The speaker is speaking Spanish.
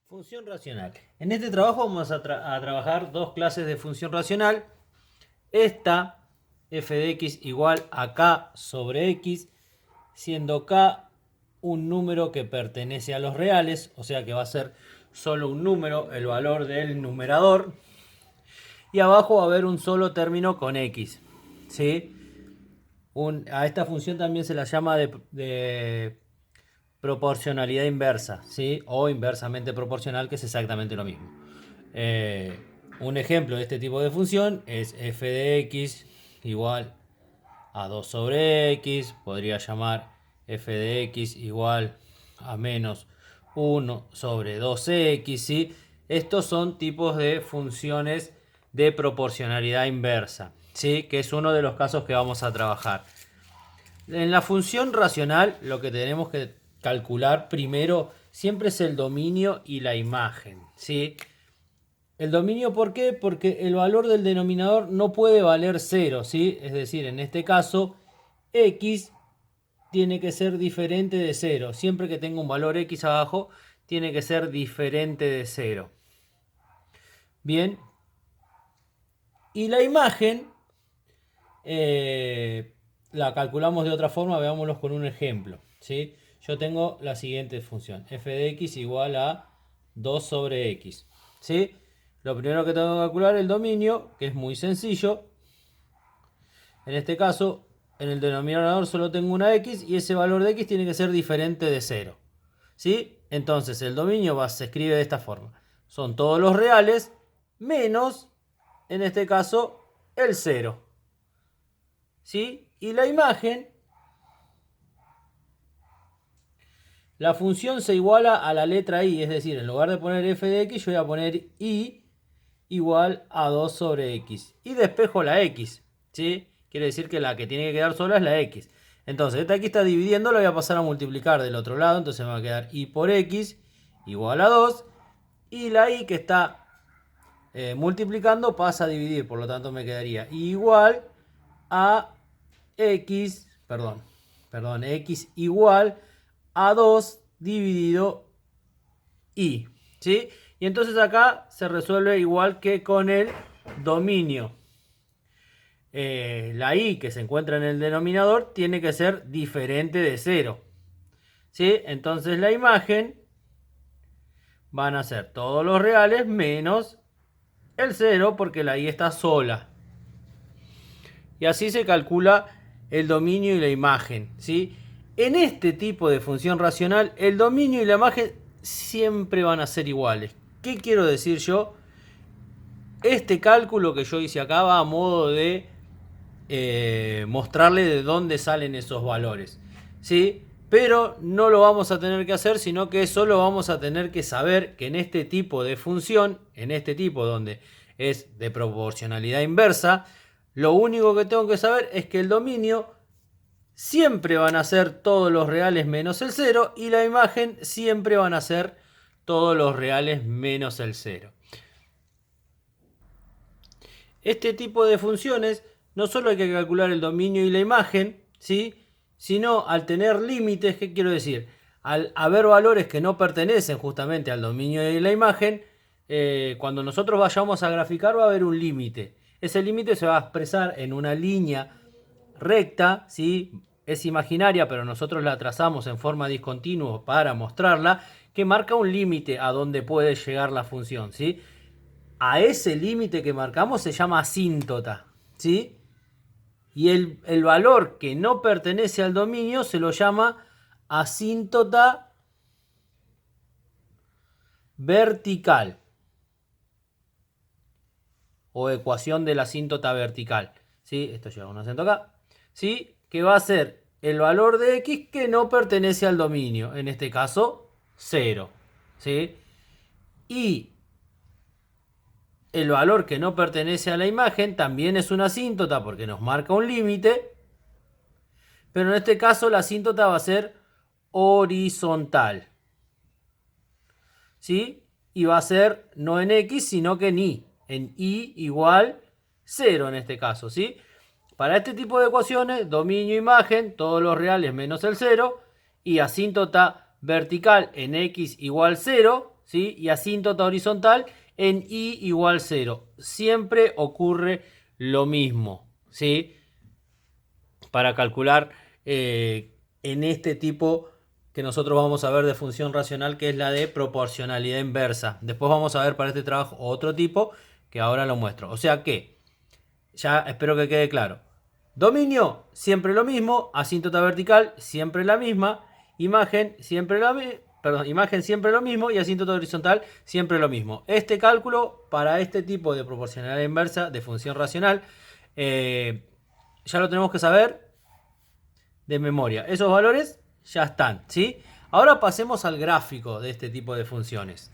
Función racional. En este trabajo vamos a trabajar dos clases de función racional. Esta, f de x igual a k sobre x, siendo k un número que pertenece a los reales, o sea que va a ser solo un número, el valor del numerador. Y abajo va a haber un solo término con x. ¿Sí? A esta función también se la llama de proporcionalidad inversa, ¿sí? O inversamente proporcional, que es exactamente lo mismo. Un ejemplo de este tipo de función es f de x igual a 2 sobre x. Podría llamar f de x igual a menos 1 sobre 2x, ¿sí? Estos son tipos de funciones de proporcionalidad inversa, ¿sí? Que es uno de los casos que vamos a trabajar. En la función racional lo que tenemos que calcular primero siempre es el dominio y la imagen, ¿sí? El dominio, ¿por qué? Porque el valor del denominador no puede valer 0, ¿sí? Es decir, en este caso, x tiene que ser diferente de 0. Siempre que tenga un valor x abajo, tiene que ser diferente de 0. Bien. Y la imagen la calculamos de otra forma, veámoslo con un ejemplo, ¿sí? Yo tengo la siguiente función, f de x igual a 2 sobre x, ¿sí? Lo primero que tengo que calcular es el dominio, que es muy sencillo. En este caso, en el denominador solo tengo una x y ese valor de x tiene que ser diferente de 0, ¿sí? Entonces el dominio se escribe de esta forma. Son todos los reales menos, en este caso, el 0. ¿Sí? Y la imagen, la función se iguala a la letra i, es decir, en lugar de poner f de x, yo voy a poner i igual a 2 sobre x. Y despejo la x, ¿sí? Quiere decir que la que tiene que quedar sola es la x. Entonces, esta aquí está dividiendo, la voy a pasar a multiplicar del otro lado, entonces me va a quedar i por x igual a 2. Y la i que está multiplicando pasa a dividir, por lo tanto me quedaría igual a x, x igual a 2 dividido i, ¿sí? Y entonces acá se resuelve igual que con el dominio. La i que se encuentra en el denominador tiene que ser diferente de 0, ¿sí? Entonces la imagen van a ser todos los reales menos el 0 porque la i está sola. Y así se calcula el dominio y la imagen, ¿sí? En este tipo de función racional, el dominio y la imagen siempre van a ser iguales. ¿Qué quiero decir yo? Este cálculo que yo hice acá va a modo de mostrarle de dónde salen esos valores, ¿sí? Pero no lo vamos a tener que hacer, sino que solo vamos a tener que saber que en este tipo de función, en este tipo donde es de proporcionalidad inversa, lo único que tengo que saber es que el dominio siempre van a ser todos los reales menos el 0 y la imagen siempre van a ser todos los reales menos el 0. Este tipo de funciones no solo hay que calcular el dominio y la imagen, ¿sí? Sino al tener límites, ¿qué quiero decir? Al haber valores que no pertenecen justamente al dominio y la imagen, cuando nosotros vayamos a graficar va a haber un límite. Ese límite se va a expresar en una línea recta, ¿sí? Es imaginaria, pero nosotros la trazamos en forma discontinua para mostrarla, que marca un límite a donde puede llegar la función, ¿sí? A ese límite que marcamos se llama asíntota, ¿sí? Y el valor que no pertenece al dominio se lo llama asíntota vertical o ecuación de la asíntota vertical, ¿sí? Esto lleva un acento acá, ¿sí? Que va a ser el valor de x que no pertenece al dominio, en este caso 0, ¿sí? Y el valor que no pertenece a la imagen también es una asíntota porque nos marca un límite, pero en este caso la asíntota va a ser horizontal, ¿sí? Y va a ser no en x, sino que en y igual 0 en este caso, ¿sí? Para este tipo de ecuaciones, dominio imagen, todos los reales menos el 0, y asíntota vertical en x igual 0, ¿sí? Y asíntota horizontal en y igual 0. Siempre ocurre lo mismo, ¿sí? Para calcular en este tipo que nosotros vamos a ver de función racional, que es la de proporcionalidad inversa. Después vamos a ver para este trabajo otro tipo que ahora lo muestro. O sea que, ya espero que quede claro. Dominio, siempre lo mismo. Asíntota vertical, siempre la misma. Imagen, siempre la misma. Perdón, imagen siempre lo mismo y asíntota horizontal siempre lo mismo. Este cálculo para este tipo de proporcionalidad inversa de función racional ya lo tenemos que saber de memoria. Esos valores ya están, ¿sí? Ahora pasemos al gráfico de este tipo de funciones.